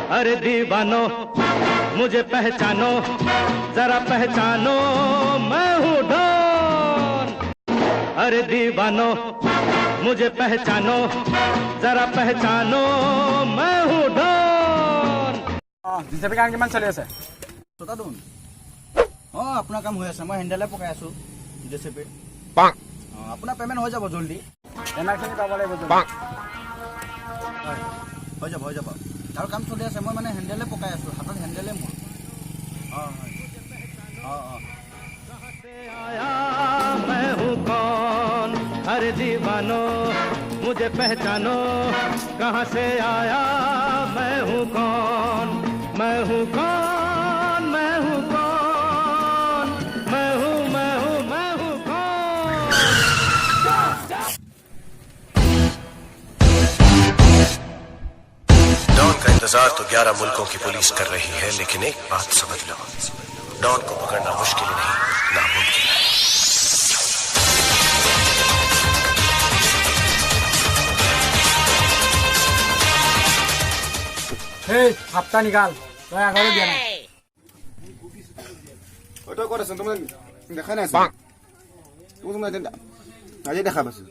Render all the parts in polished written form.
अरे दीवानो मुझे पहचानो, जरा पहचानो मैं हूँ डॉन। अरे दीवानो मुझे पहचानो, जरा पहचानो मैं हूँ डॉन। জিচেপি কাম কিমান চলি আছে? ছটা দুন আপোনাৰ কাম হৈ আছে, মই হেণ্ডেলে পকাই আছো জেচিপি। আপোনাৰ পেমেণ্ট হৈ যাব জলদি। পেমেণ্টখিনি পাব লাগিব জলদি। হৈ যাব আৰু কাম চলি আছে, মই মানে হেণ্ডেলে পকাই আছো, হাতত হেণ্ডেলে মোৰ। आया मैं हूँ कौन, अरे दीवानो मुझे पहचानो, कहाँ से आया मैं हूँ कौन, मैं हूँ कौन, मैं हूँ कौन, मैं हूँ कौन। डॉन का इंतजार तो 11 मुल्कों की पुलिस कर रही है, लेकिन एक बात समझ लो, डॉन को पकड़ना मुश्किल नहीं, नामुमकिन है। হেই হাপ্তা নিকাল, তই আগলৈ দিয়া নাই। তই ক'ত আছ? তোমাক দেখাই নাই আছো। তোমাক আজি দেখা পাইছো।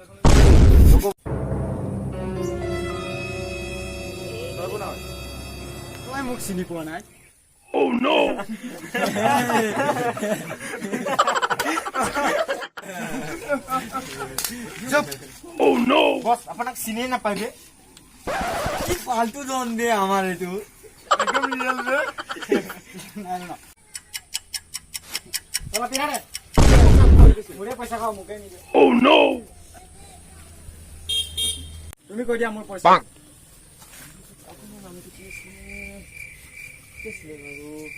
তই মোক চিনি পোৱা নাই। Oh no! Oh no! বস আপোনাক চিনিয়ে নাপায় বে। কি ফালতু জন দে আমাৰ এইটো। একদম ৰিয়েল বে। নাই না। অলপ পিনা দে। মোৰে পইচা খাও, মোকে নিদে। Oh no! তুমি কৈ দিয়া মোৰ পইচা।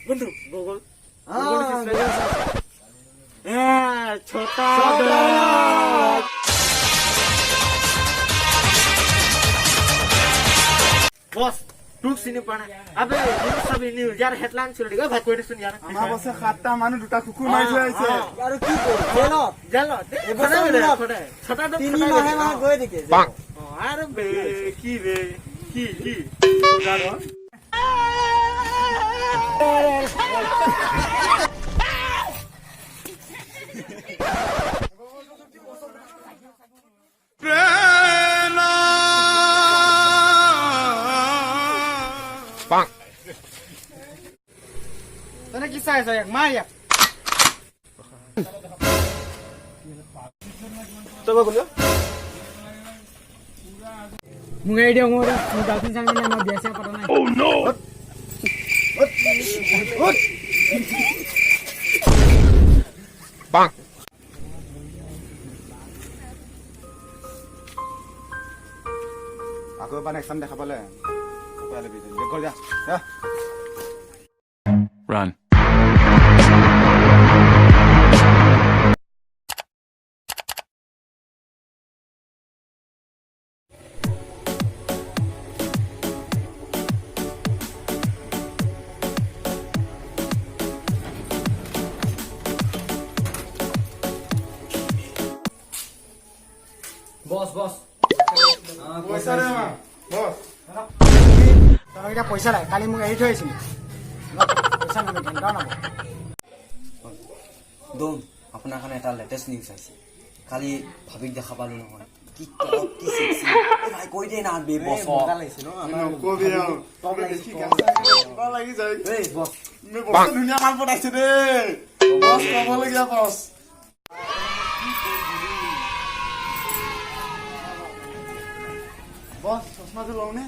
বন্ধু গুগল ছোটা বস তোক চিনি পোৱা নাই। আবে নিউজ চাবি, নিউজ ইয়াৰ হেডলাইন চলি দিগা ভাগ কৰি দিছোন ইয়াৰ। আমাৰ বছে 7টা মানুহ দুটা কুকুৰ মাৰি থৈ আহিছে। আৰু কি কৰো জেলত জেলত ছোটা দম 3 মাহে মাহ গৈ দিকে। আৰে বে কি বে কি ছোটা তনে কি চাইছ এক মাৰ ইয়াক। তই ক'লি মোক এই দিয়ক, মোৰ গাৰ্লফ্ৰেণ্ড চাই মানে মই বিয়া চিয়া পতা নাই। Oh no! আকৌ এবাৰ নেক্সট টাইম দেখা পালে উপায় ল'বি, ঘৰ যা। Run. বস বস পইচা দে আমাৰ বছ। তই এতিয়া পইচা লাগে, কালি মোক এৰি থৈ আহিছিলি। পইচা নামে ঘণ্টাও নাপাব। দোন আপোনাৰ কাৰণে এটা লেটেষ্ট নিউজ আহিছে। কালি ভাবিক দেখা পালো নহয়, কি সেক্সি ভাই কৈ দে না বে বছ। নকবি আৰু তবে দেখি কিবা লাগি যায়। এই বছ বছ ধুনীয়া মাল পঠাইছে দেই বছ, ক'বলগীয়া বছ। বছ চশমাটো লওঁ নে?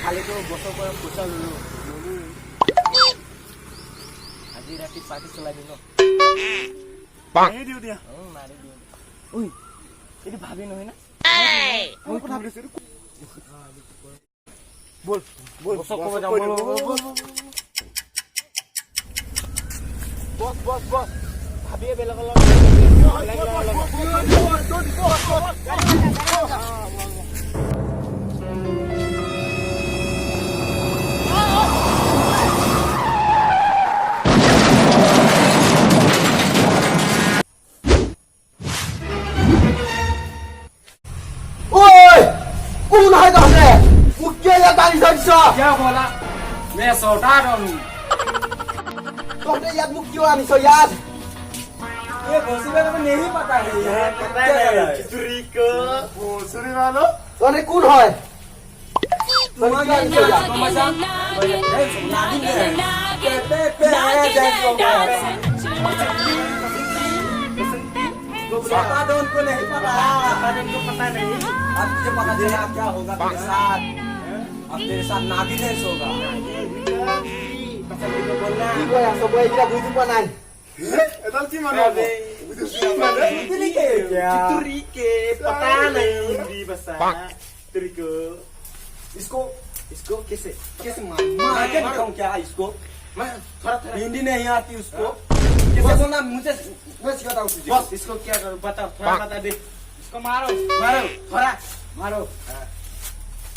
কালিতো বছৰ পৰা পইচা ললো। আজি ৰাতি পাৰ্টি চলাই দিম ন। মাৰি দিওঁ দিয়া। মাৰি দিম। ঐ এইটো ভাবি নহয় না? মই কথা ভাবিছো। বল বল বছক ক'ব যাম। বস বস বস ভাবিয়ে বেলেগৰ লগত কোন হয় তহঁতে মোক কিয় ইয়াত আনি থৈ দিছ क्या बोला मैं छोटा हूँ তহঁতে ইয়াত মোক কিয় আনিছ ইয়াত ये भोसड़ी में नहीं पता है यार पता है कितरी को भोसड़ी वालों তহঁতে কোন হয় तुम्हारा क्या आनिছ यार मजा नादी है पे सौता उनको नहीं पता उनको पता नहीं अब तुझे पता चला क्या होगा तेरे साथ अब तेरे साथ नागिनेश होगा কি কয় আছ বই এতিয়া বুজি পোৱা নাই এডাল কি মানে হ'ব कितरी के पता नहीं हिंदी भाषा कितरी को इसको इसको कैसे कैसे मार के दिखाऊं क्या इसको मैं थोड़ा हिंदी नहीं आती उसको कैसे बोलना मुझे मैं सिखाता हूँ तुझे बस इसको क्या करूँ बताओ थोड़ा बता दे इसको मारो मारो थोड़ा मारो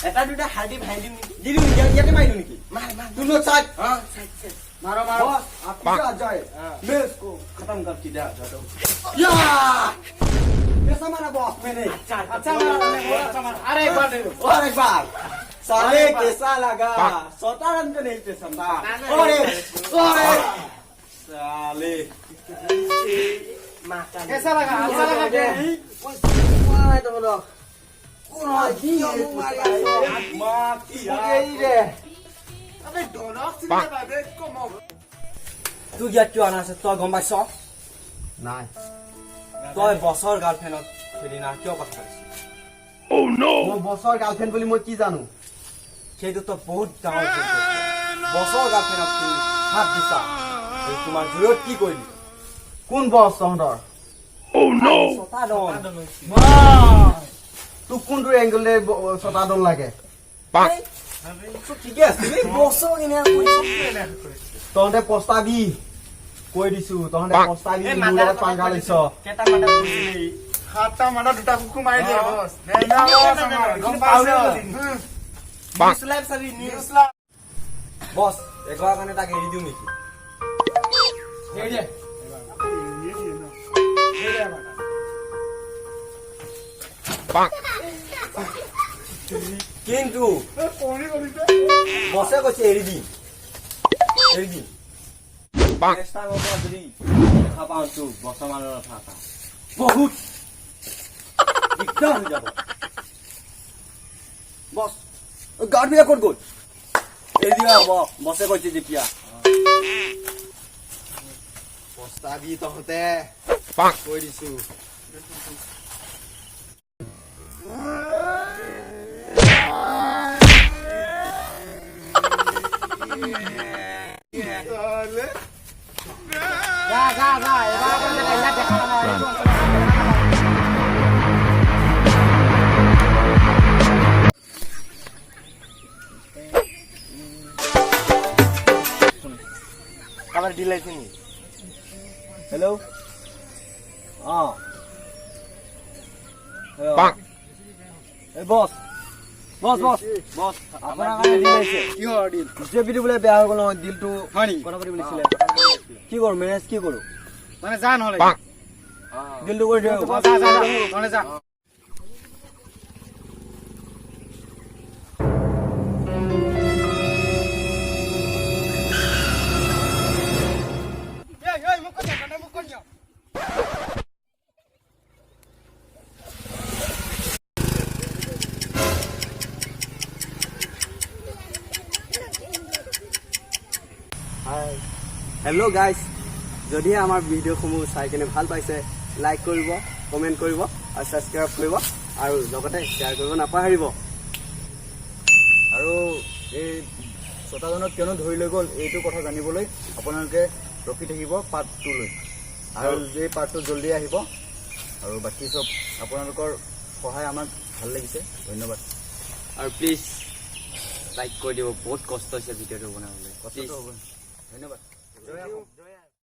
এটা দুটা হাড়ি ভাইলি দিলু নিকি ইয়াতে মাইলু নিকি মার মার तुम लोग साथ हां मारो मारो बॉस आप पीछे आ जाए मैं इसको खत्म करके दे जाता हूँ या कैसा मारा बॉस मैंने अच्छा मारा अच्छा मारा अरे एक बार दे दो और एक बार साले कैसा लगा सोता रन को नहीं पे समझा और साले कैसा लगा अच्छा लगा क्या मार तो बोलो कौन है जी मारिया मार की यही रे আবে ডনক চিনি পাবে কম तू यार क्यों आना से तो गम पाइছ নাই তই বছৰ গাৰ্লফ্ৰেণ্ডত ফেৰি না কিয় কথা কৈছ Oh no! মই বছৰ গাৰ্লফ্ৰেণ্ড বুলি মই কি জানো সেইটো তো বহুত ডাঙৰ ভুল কৰিছ। বছৰ গাৰ্লফ্ৰেণ্ডত তুমি হাত দিছা এই তোমাৰ জুৰত কি কৰিলি কোন বছ তহঁতৰ Oh no! ছটা দন তোক কোনটো এংগলে ছটা দল লাগে ঠিকে আছে বছৰ এনে তহঁতে পস্তাবি কৈ দিছো তহঁতে পস্তাবি মোৰ লগত পাংগা লৈছ কেটা মাটা বুজিলি হাতটা মানে দুটা কুকু মাৰি দিয়া বস নেনা বস আমাৰ গম পাইছো নিউজ লাইভ চাবি নিউজ লাইভ বছ এগৰাৰ কাৰণে তাক এৰি দিওঁ নেকি এৰি দে কিন্তু বছে কৈছে এৰি দিম নেক্সট টাইম যদি দেখা পাওঁ তোক বছৰমানৰ কথা বহুত দিগদাৰ হৈ যাব বছ গাৰ্ড বিলাক ক'ত গ'ল এৰি দিয়া হ'ব বছে কৈছে যেতিয়া পস্তাবি তহঁতে কৈ দিছো যা এবাৰ কাৰণে দেখা নাই কাবাৰ ডিল আছে নি হেল্ল' এই বছ আপোনাৰ কাৰণে ডিল আছে কিহৰ দিল জেপিটো বোলে বেয়া হৈ গ'ল নহয় ডিলটো হয় নেকি? কথা পাতিব লাগিছিলে কি কৰোঁ মেনেজ কি কৰোঁ মানে যা নহ'লে ডিলটো কৰি দিওঁ নহ'লে যা হেল্ল' গাইজ যদিহে আমাৰ ভিডিঅ'সমূহ চাই কিনে ভাল পাইছে লাইক কৰিব কমেণ্ট কৰিব আৰু ছাবস্ক্ৰাইব কৰিব আৰু লগতে শ্বেয়াৰ কৰিব নাপাহৰিব আৰু এই ছটাজনক কিয়নো ধৰি লৈ গ'ল এইটো কথা জানিবলৈ আপোনালোকে ৰখি থাকিব পাৰ্ট 2 লৈ আৰু এই পাৰ্টটো জলদি আহিব আৰু বাকী চব আপোনালোকৰ সহায় আমাক ভাল লাগিছে ধন্যবাদ আৰু প্লিজ লাইক কৰি দিব বহুত কষ্ট হৈছে ভিডিঅ'টো বনাবলৈ প্লিজ ধন্যবাদ